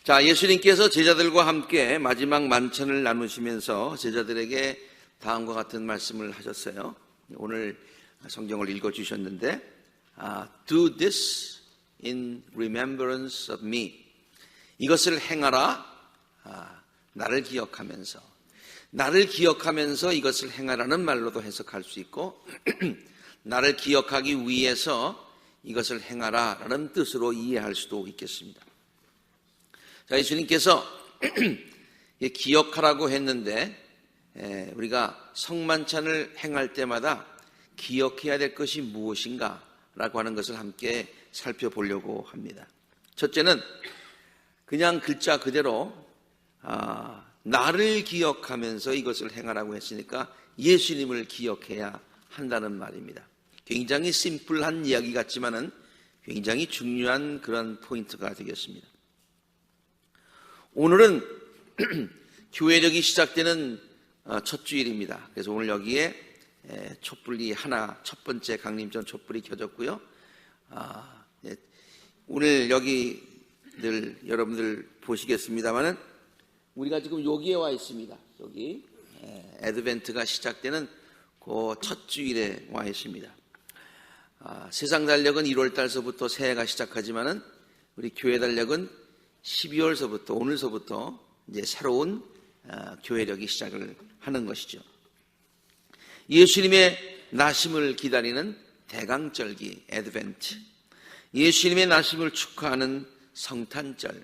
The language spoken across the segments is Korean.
자, 예수님께서 제자들과 함께 마지막 만찬을 나누시면서 제자들에게 다음과 같은 말씀을 하셨어요. 오늘 성경을 읽어주셨는데 Do this in remembrance of me. 이것을 행하라. 나를 기억하면서. 나를 기억하면서 이것을 행하라는 말로도 해석할 수 있고 나를 기억하기 위해서 이것을 행하라 라는 뜻으로 이해할 수도 있겠습니다. 자, 예수님께서 기억하라고 했는데 우리가 성만찬을 행할 때마다 기억해야 될 것이 무엇인가 라고 하는 것을 함께 살펴보려고 합니다. 첫째는 그냥 글자 그대로 나를 기억하면서 이것을 행하라고 했으니까 예수님을 기억해야 한다는 말입니다. 굉장히 심플한 이야기 같지만은 굉장히 중요한 그런 포인트가 되겠습니다. 오늘은 교회력이 시작되는 첫 주일입니다. 그래서 오늘 여기에 촛불이 하나, 첫 번째 강림전 촛불이 켜졌고요. 오늘 여기들 여러분들 보시겠습니다만은 우리가 지금 여기에 와 있습니다. 여기 애드벤트가 시작되는 그 첫 주일에 와 있습니다. 세상 달력은 1월 달서부터 새해가 시작하지만은 우리 교회 달력은 12월서부터 오늘서부터 이제 새로운 교회력이 시작을 하는 것이죠. 예수님의 나심을 기다리는 대강절기 애드벤트, 예수님의 나심을 축하하는 성탄절,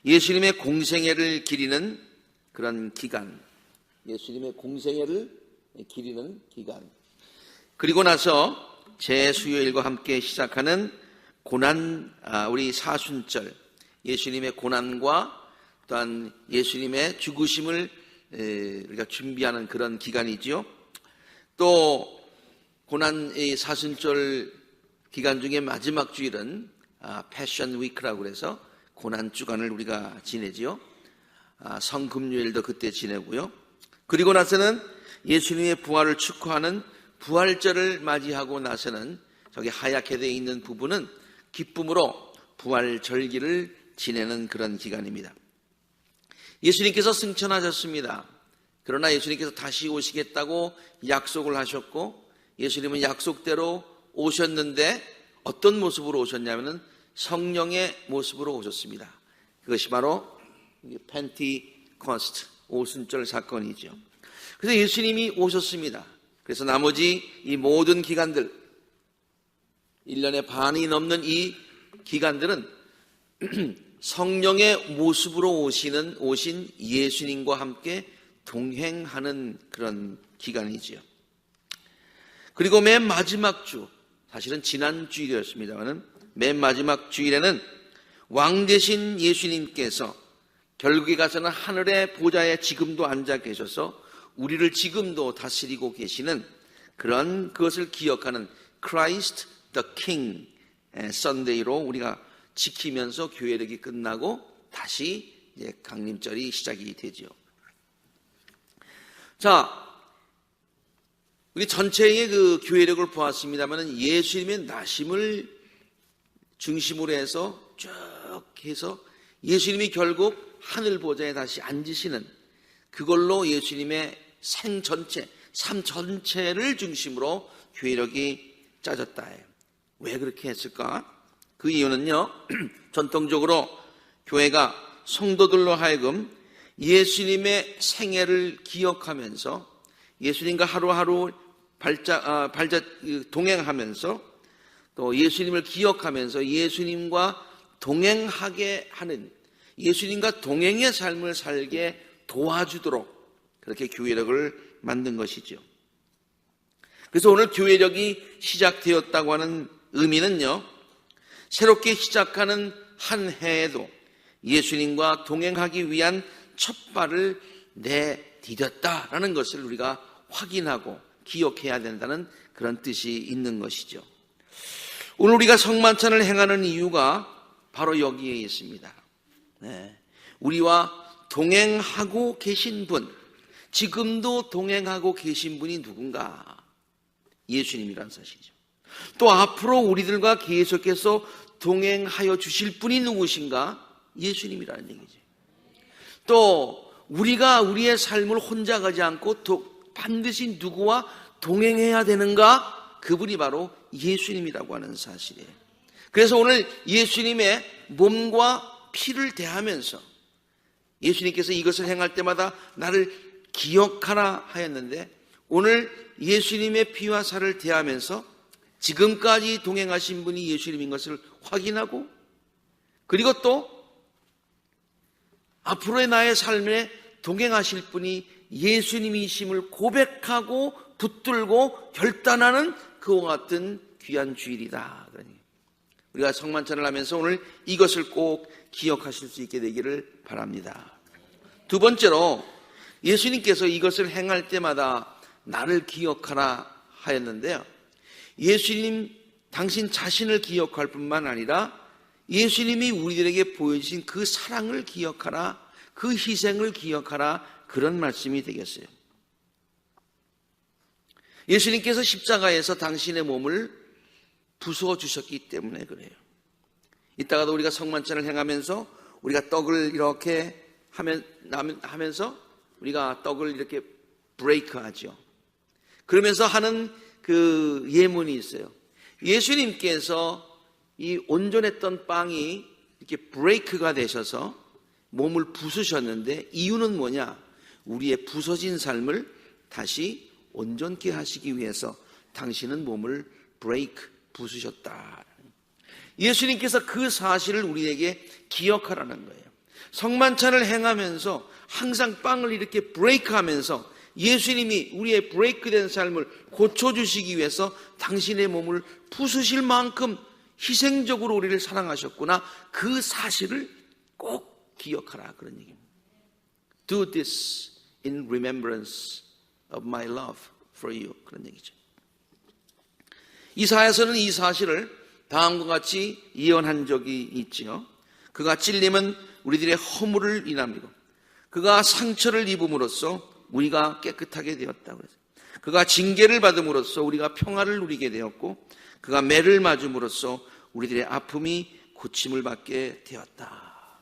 예수님의 공생애를 기리는 그런 기간, 예수님의 공생애를 기리는 기간, 그리고 나서 제수요일과 함께 시작하는 고난, 우리 사순절, 예수님의 고난과 또한 예수님의 죽으심을 우리가 준비하는 그런 기간이죠. 또 고난 사순절 기간 중에 마지막 주일은 패션 위크라고 해서 고난 주간을 우리가 지내지요. 성금요일도 그때 지내고요. 그리고 나서는 예수님의 부활을 축하하는 부활절을 맞이하고 나서는 저기 하얗게 되어 있는 부분은 기쁨으로 부활절기를 지내는 그런 기간입니다. 예수님께서 승천하셨습니다. 그러나 예수님께서 다시 오시겠다고 약속을 하셨고 예수님은 약속대로 오셨는데 어떤 모습으로 오셨냐면은 성령의 모습으로 오셨습니다. 그것이 바로 펜티코스트 오순절 사건이죠. 그래서 예수님이 오셨습니다. 그래서 나머지 이 모든 기간들 1년의 반이 넘는 이 기간들은 성령의 모습으로 오신 예수님과 함께 동행하는 그런 기간이지요. 그리고 맨 마지막 주, 사실은 지난 주일이었습니다만 맨 마지막 주일에는 왕 되신 예수님께서 결국에 가서는 하늘의 보좌에 지금도 앉아 계셔서 우리를 지금도 다스리고 계시는 그런 그것을 기억하는 Christ the King Sunday로 우리가 지키면서 교회력이 끝나고 다시 이제 강림절이 시작이 되죠. 자, 우리 전체의 그 교회력을 보았습니다만 예수님의 나심을 중심으로 해서 쭉 해서 예수님이 결국 하늘 보좌에 다시 앉으시는 그걸로 예수님의 생 전체, 삶 전체를 중심으로 교회력이 짜졌다 해요. 왜 그렇게 했을까? 그 이유는요, 전통적으로 교회가 성도들로 하여금 예수님의 생애를 기억하면서 예수님과 하루하루 동행하면서 또 예수님을 기억하면서 예수님과 동행하게 하는 예수님과 동행의 삶을 살게 도와주도록 그렇게 교회력을 만든 것이죠. 그래서 오늘 교회력이 시작되었다고 하는 의미는요, 새롭게 시작하는 한 해에도 예수님과 동행하기 위한 첫 발을 내디뎠다라는 것을 우리가 확인하고 기억해야 된다는 그런 뜻이 있는 것이죠. 오늘 우리가 성만찬을 행하는 이유가 바로 여기에 있습니다. 우리와 동행하고 계신 분, 지금도 동행하고 계신 분이 누군가? 예수님이란 사실이죠. 또 앞으로 우리들과 계속해서 동행하여 주실 분이 누구신가? 예수님이라는 얘기죠. 또 우리가 우리의 삶을 혼자 가지 않고 반드시 누구와 동행해야 되는가? 그분이 바로 예수님이라고 하는 사실이에요. 그래서 오늘 예수님의 몸과 피를 대하면서 예수님께서 이것을 행할 때마다 나를 기억하라 하였는데, 오늘 예수님의 피와 살을 대하면서 지금까지 동행하신 분이 예수님인 것을 확인하고, 그리고 또 앞으로의 나의 삶에 동행하실 분이 예수님이심을 고백하고 붙들고 결단하는 그와 같은 귀한 주일이다. 우리가 성만찬을 하면서 오늘 이것을 꼭 기억하실 수 있게 되기를 바랍니다. 두 번째로, 예수님께서 이것을 행할 때마다 나를 기억하라 하였는데요, 예수님 당신 자신을 기억할 뿐만 아니라 예수님이 우리들에게 보여주신 그 사랑을 기억하라, 그 희생을 기억하라, 그런 말씀이 되겠어요. 예수님께서 십자가에서 당신의 몸을 부숴주셨기 때문에 그래요. 이따가도 우리가 성만찬을 행하면서 우리가 떡을 이렇게 하면서 우리가 떡을 이렇게 브레이크 하죠. 그러면서 하는 그 예문이 있어요. 예수님께서 이 온전했던 빵이 이렇게 브레이크가 되셔서 몸을 부수셨는데, 이유는 뭐냐? 우리의 부서진 삶을 다시 온전케 하시기 위해서 당신은 몸을 부수셨다. 예수님께서 그 사실을 우리에게 기억하라는 거예요. 성만찬을 행하면서 항상 빵을 이렇게 브레이크하면서 예수님이 우리의 브레이크된 삶을 고쳐주시기 위해서 당신의 몸을 부수실 만큼 희생적으로 우리를 사랑하셨구나, 그 사실을 꼭 기억하라, 그런 얘기입니다. Do this in remembrance of my love for you, 그런 얘기죠. 이사야서는 이 사실을 다음과 같이 예언한 적이 있지요. 그가 찔림은 우리들의 허물을 인함이고 그가 상처를 입음으로써 우리가 깨끗하게 되었다고 그랬어요. 그가 징계를 받음으로써 우리가 평화를 누리게 되었고 그가 매를 맞음으로써 우리들의 아픔이 고침을 받게 되었다.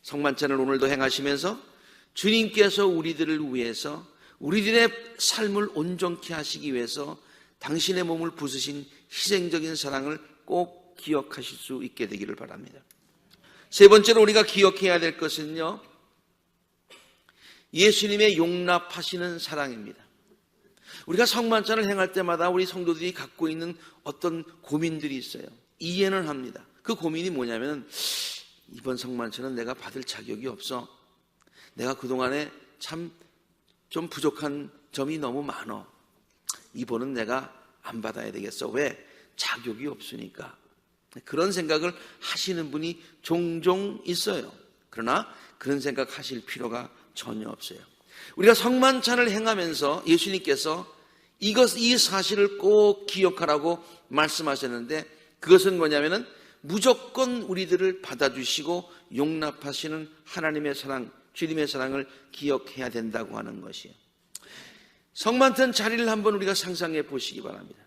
성만찬을 오늘도 행하시면서 주님께서 우리들을 위해서 우리들의 삶을 온전케 하시기 위해서 당신의 몸을 부수신 희생적인 사랑을 꼭 기억하실 수 있게 되기를 바랍니다. 세 번째로 우리가 기억해야 될 것은요, 예수님의 용납하시는 사랑입니다. 우리가 성만찬을 행할 때마다 우리 성도들이 갖고 있는 어떤 고민들이 있어요. 이해는 합니다. 그 고민이 뭐냐면, 이번 성만찬은 내가 받을 자격이 없어. 내가 그동안에 참 좀 부족한 점이 너무 많어. 이번은 내가 안 받아야 되겠어. 왜? 자격이 없으니까. 그런 생각을 하시는 분이 종종 있어요. 그러나 그런 생각 하실 필요가 전혀 없어요. 우리가 성만찬을 행하면서 예수님께서 이 사실을 꼭 기억하라고 말씀하셨는데, 그것은 뭐냐면은 무조건 우리들을 받아주시고 용납하시는 하나님의 사랑, 주님의 사랑을 기억해야 된다고 하는 것이에요. 성만찬 자리를 한번 우리가 상상해 보시기 바랍니다.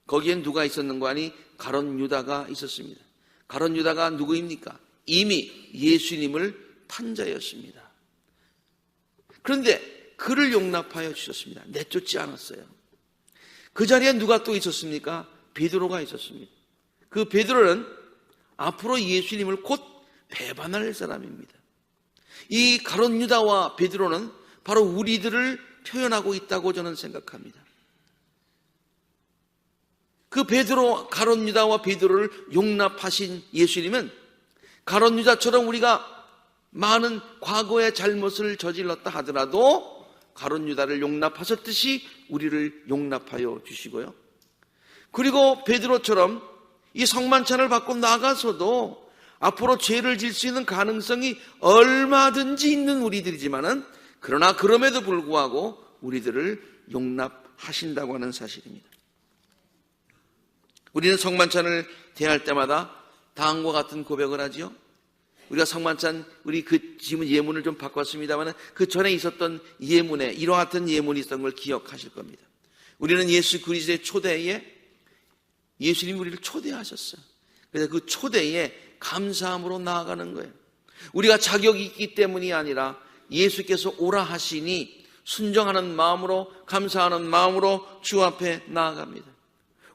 거기엔 누가 있었는가 하니 가룟 유다가 있었습니다. 가룟 유다가 누구입니까? 이미 예수님을 판 자였습니다. 그런데 그를 용납하여 주셨습니다. 내쫓지 않았어요. 그 자리에 누가 또 있었습니까? 베드로가 있었습니다. 그 베드로는 앞으로 예수님을 곧 배반할 사람입니다. 이 가룟 유다와 베드로는 바로 우리들을 표현하고 있다고 저는 생각합니다. 그 가룟 유다와 베드로를 용납하신 예수님은 가룟 유다처럼 우리가 많은 과거의 잘못을 저질렀다 하더라도 가룟 유다를 용납하셨듯이 우리를 용납하여 주시고요. 그리고 베드로처럼 이 성만찬을 받고 나가서도 앞으로 죄를 질 수 있는 가능성이 얼마든지 있는 우리들이지만은, 그러나 그럼에도 불구하고 우리들을 용납하신다고 하는 사실입니다. 우리는 성만찬을 대할 때마다 다음과 같은 고백을 하지요. 우리가 성만찬, 우리 그 지금 예문을 좀 바꿨습니다만 그 전에 있었던 예문에 이와 같은 예문이 있었던 걸 기억하실 겁니다. 우리는 예수 그리스도의 초대에 예수님이 우리를 초대하셨어요. 그래서 그 초대에 감사함으로 나아가는 거예요. 우리가 자격이 있기 때문이 아니라 예수께서 오라 하시니 순종하는 마음으로, 감사하는 마음으로 주 앞에 나아갑니다.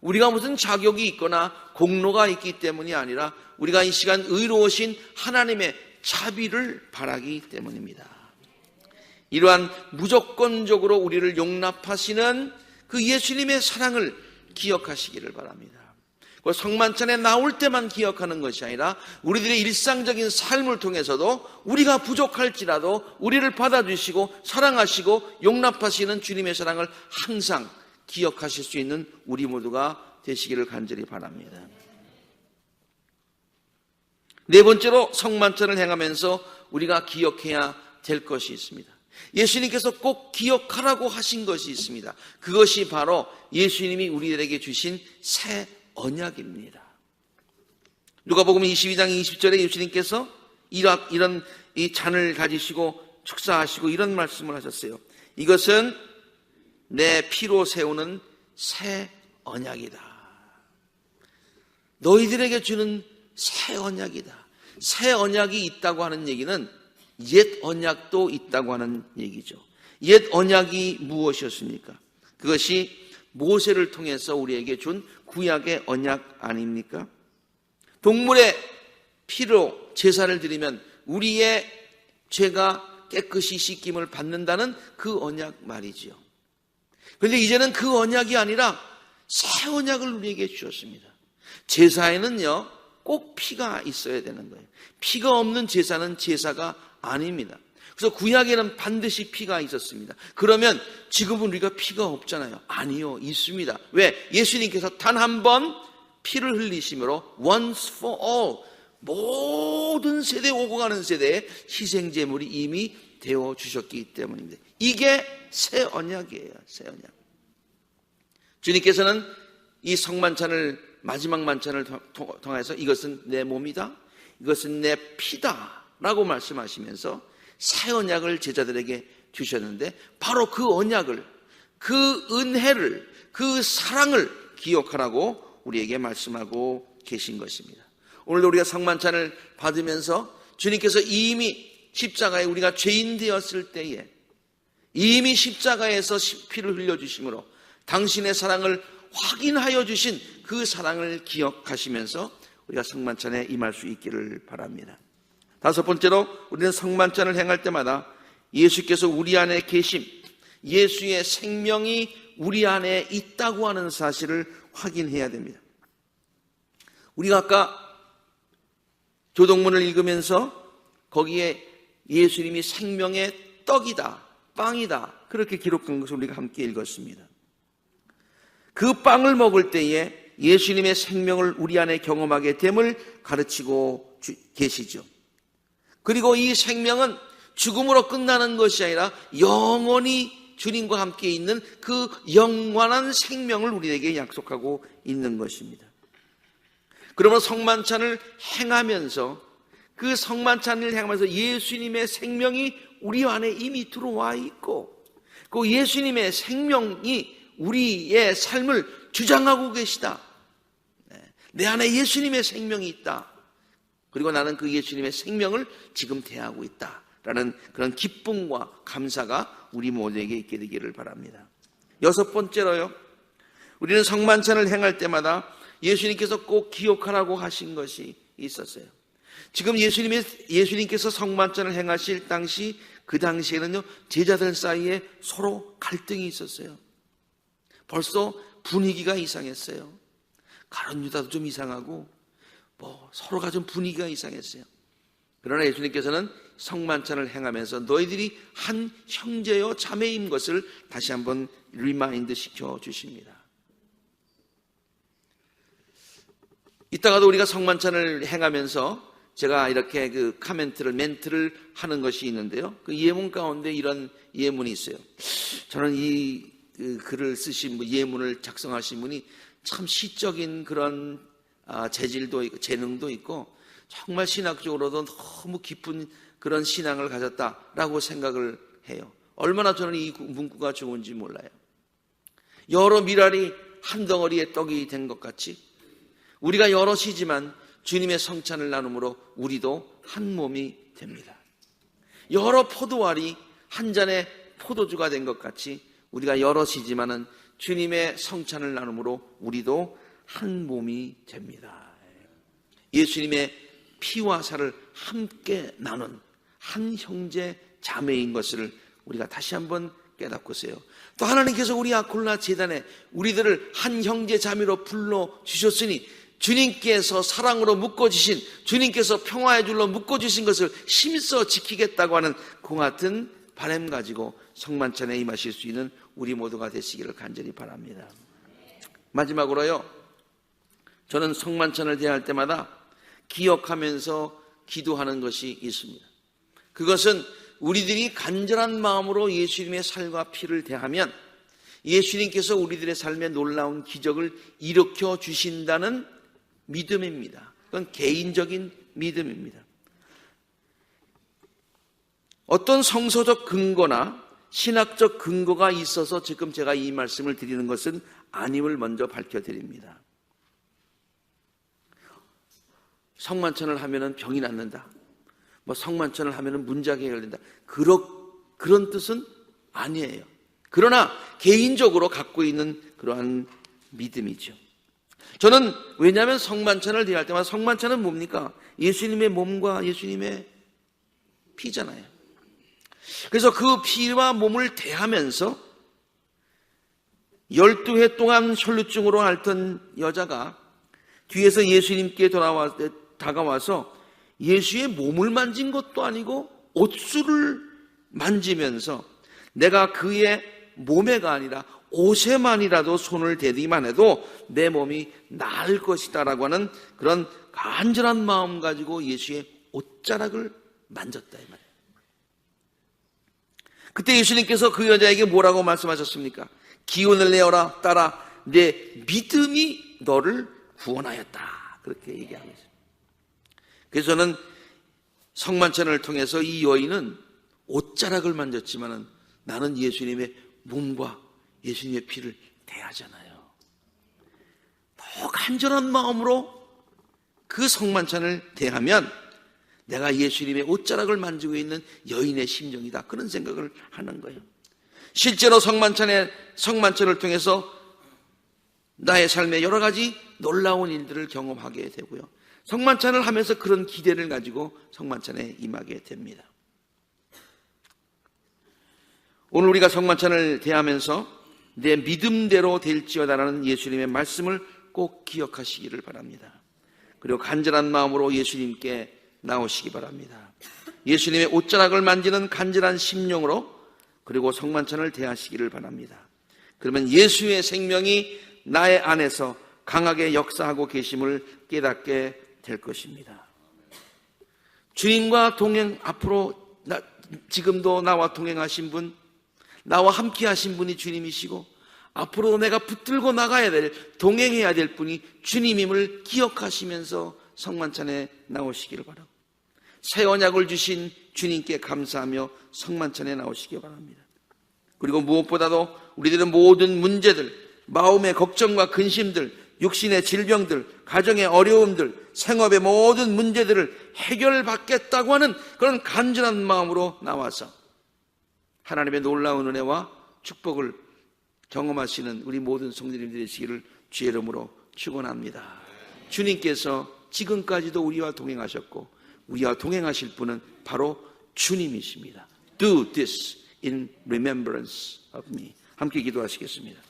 우리가 무슨 자격이 있거나 공로가 있기 때문이 아니라 우리가 이 시간 의로우신 하나님의 자비를 바라기 때문입니다. 이러한 무조건적으로 우리를 용납하시는 그 예수님의 사랑을 기억하시기를 바랍니다. 성만찬에 나올 때만 기억하는 것이 아니라 우리들의 일상적인 삶을 통해서도 우리가 부족할지라도 우리를 받아주시고 사랑하시고 용납하시는 주님의 사랑을 항상 기억하실 수 있는 우리 모두가 되시기를 간절히 바랍니다. 네 번째로 성만찬을 행하면서 우리가 기억해야 될 것이 있습니다. 예수님께서 꼭 기억하라고 하신 것이 있습니다. 그것이 바로 예수님이 우리들에게 주신 새 언약입니다. 누가복음 22장 20절에 예수님께서 이런 이 잔을 가지시고 축사하시고 이런 말씀을 하셨어요. 이것은 내 피로 세우는 새 언약이다. 너희들에게 주는 새 언약이다. 새 언약이 있다고 하는 얘기는 옛 언약도 있다고 하는 얘기죠. 옛 언약이 무엇이었습니까? 그것이 모세를 통해서 우리에게 준 구약의 언약 아닙니까? 동물의 피로 제사를 드리면 우리의 죄가 깨끗이 씻김을 받는다는 그 언약 말이지요. 그런데 이제는 그 언약이 아니라 새 언약을 우리에게 주셨습니다. 제사에는요 꼭 피가 있어야 되는 거예요. 피가 없는 제사는 제사가 아닙니다. 그래서 구약에는 반드시 피가 있었습니다. 그러면 지금은 우리가 피가 없잖아요. 아니요, 있습니다. 왜? 예수님께서 단 한 번 피를 흘리심으로 once for all 모든 세대 오고 가는 세대에 희생제물이 이미 되어 주셨기 때문입니다. 이게 새 언약이에요. 새 언약. 주님께서는 이 성만찬을 마지막 만찬을 통해서 이것은 내 몸이다, 이것은 내 피다 라고 말씀하시면서 새 언약을 제자들에게 주셨는데 바로 그 언약을, 그 은혜를, 그 사랑을 기억하라고 우리에게 말씀하고 계신 것입니다. 오늘도 우리가 성만찬을 받으면서 주님께서 이미 십자가에 우리가 죄인 되었을 때에 이미 십자가에서 피를 흘려주심으로 당신의 사랑을 확인하여 주신 그 사랑을 기억하시면서 우리가 성만찬에 임할 수 있기를 바랍니다. 다섯 번째로 우리는 성만찬을 행할 때마다 예수께서 우리 안에 계심, 예수의 생명이 우리 안에 있다고 하는 사실을 확인해야 됩니다. 우리가 아까 교동문을 읽으면서 거기에 예수님이 생명의 떡이다, 빵이다 그렇게 기록한 것을 우리가 함께 읽었습니다. 그 빵을 먹을 때에 예수님의 생명을 우리 안에 경험하게 됨을 가르치고 계시죠. 그리고 이 생명은 죽음으로 끝나는 것이 아니라 영원히 주님과 함께 있는 그 영원한 생명을 우리에게 약속하고 있는 것입니다. 그러면 성만찬을 행하면서 그 성만찬을 행하면서 예수님의 생명이 우리 안에 이미 들어와 있고 그 예수님의 생명이 우리의 삶을 주장하고 계시다. 내 안에 예수님의 생명이 있다. 그리고 나는 그 예수님의 생명을 지금 대하고 있다라는 그런 기쁨과 감사가 우리 모두에게 있게 되기를 바랍니다. 여섯 번째로요, 우리는 성만찬을 행할 때마다 예수님께서 꼭 기억하라고 하신 것이 있었어요. 지금 예수님께서 성만찬을 행하실 당시 그 당시에는요 제자들 사이에 서로 갈등이 있었어요. 벌써 분위기가 이상했어요. 가룟 유다도 좀 이상하고 서로가 좀 분위기가 이상했어요. 그러나 예수님께서는 성만찬을 행하면서 너희들이 한 형제여 자매인 것을 다시 한번 리마인드 시켜 주십니다. 이따가도 우리가 성만찬을 행하면서 제가 이렇게 그 멘트를 하는 것이 있는데요. 그 예문 가운데 이런 예문이 있어요. 저는 이 글을 쓰신 예문을 작성하신 분이 참 시적인 그런 재질도 있고 재능도 있고 정말 신학적으로도 너무 깊은 그런 신앙을 가졌다라고 생각을 해요. 얼마나 저는 이 문구가 좋은지 몰라요. 여러 미랄이 한 덩어리의 떡이 된 것 같이 우리가 여럿이지만 주님의 성찬을 나눔으로 우리도 한 몸이 됩니다. 여러 포도알이 한 잔의 포도주가 된 것 같이 우리가 여럿이지만은 주님의 성찬을 나눔으로 우리도 한 몸이 됩니다. 예수님의 피와 살을 함께 나눈 한 형제 자매인 것을 우리가 다시 한번 깨닫고서요. 또 하나님께서 우리 아콜라 재단에 우리들을 한 형제 자매로 불러주셨으니 주님께서 사랑으로 묶어주신, 주님께서 평화의 줄로 묶어주신 것을 힘써 지키겠다고 하는 그 같은 바람 가지고 성만찬에 임하실 수 있는 우리 모두가 되시기를 간절히 바랍니다. 마지막으로요, 저는 성만찬을 대할 때마다 기억하면서 기도하는 것이 있습니다. 그것은 우리들이 간절한 마음으로 예수님의 살과 피를 대하면 예수님께서 우리들의 삶에 놀라운 기적을 일으켜 주신다는 믿음입니다. 그건 개인적인 믿음입니다. 어떤 성서적 근거나 신학적 근거가 있어서 지금 제가 이 말씀을 드리는 것은 아님을 먼저 밝혀드립니다. 성만찬을 하면은 병이 낫는다, 성만찬을 하면은 문제가 해결된다, 그런 뜻은 아니에요. 그러나 개인적으로 갖고 있는 그러한 믿음이죠. 저는 왜냐하면 성만찬을 대할 때마다 성만찬은 뭡니까? 예수님의 몸과 예수님의 피잖아요. 그래서 그 피와 몸을 대하면서 12해 동안 혈루증으로 앓던 여자가 뒤에서 예수님께 다가와서 예수의 몸을 만진 것도 아니고 옷수를 만지면서 내가 그의 몸에가 아니라 옷에만이라도 손을 대기만 해도 내 몸이 나을 것이다 라고 하는 그런 간절한 마음 가지고 예수의 옷자락을 만졌다 이 말이에요. 그때 예수님께서 그 여자에게 뭐라고 말씀하셨습니까? 기운을 내어라, 딸아, 내 믿음이 너를 구원하였다, 그렇게 얘기하고 있어요. 그래서 저는 성만찬을 통해서 이 여인은 옷자락을 만졌지만은 나는 예수님의 몸과 예수님의 피를 대하잖아요. 더 간절한 마음으로 그 성만찬을 대하면 내가 예수님의 옷자락을 만지고 있는 여인의 심정이다, 그런 생각을 하는 거예요. 실제로 성만찬을 통해서 나의 삶에 여러 가지 놀라운 일들을 경험하게 되고요, 성만찬을 하면서 그런 기대를 가지고 성만찬에 임하게 됩니다. 오늘 우리가 성만찬을 대하면서 내 믿음대로 될지어다라는 예수님의 말씀을 꼭 기억하시기를 바랍니다. 그리고 간절한 마음으로 예수님께 나오시기 바랍니다. 예수님의 옷자락을 만지는 간절한 심령으로 그리고 성만찬을 대하시기를 바랍니다. 그러면 예수의 생명이 나의 안에서 강하게 역사하고 계심을 깨닫게 될 것입니다. 주님과 동행, 앞으로 지금도 나와 동행하신 분, 나와 함께 하신 분이 주님이시고 앞으로 내가 붙들고 나가야 될, 동행해야 될 분이 주님임을 기억하시면서 성만찬에 나오시기를 바라고, 새 언약을 주신 주님께 감사하며 성만찬에 나오시기 바랍니다. 그리고 무엇보다도 우리들의 모든 문제들, 마음의 걱정과 근심들, 육신의 질병들, 가정의 어려움들, 생업의 모든 문제들을 해결받겠다고 하는 그런 간절한 마음으로 나와서 하나님의 놀라운 은혜와 축복을 경험하시는 우리 모든 성도님들이 되시기를 주의 이름으로 축원합니다. 주님께서 지금까지도 우리와 동행하셨고 우리와 동행하실 분은 바로 주님이십니다. Do this in remembrance of me. 함께 기도하시겠습니다.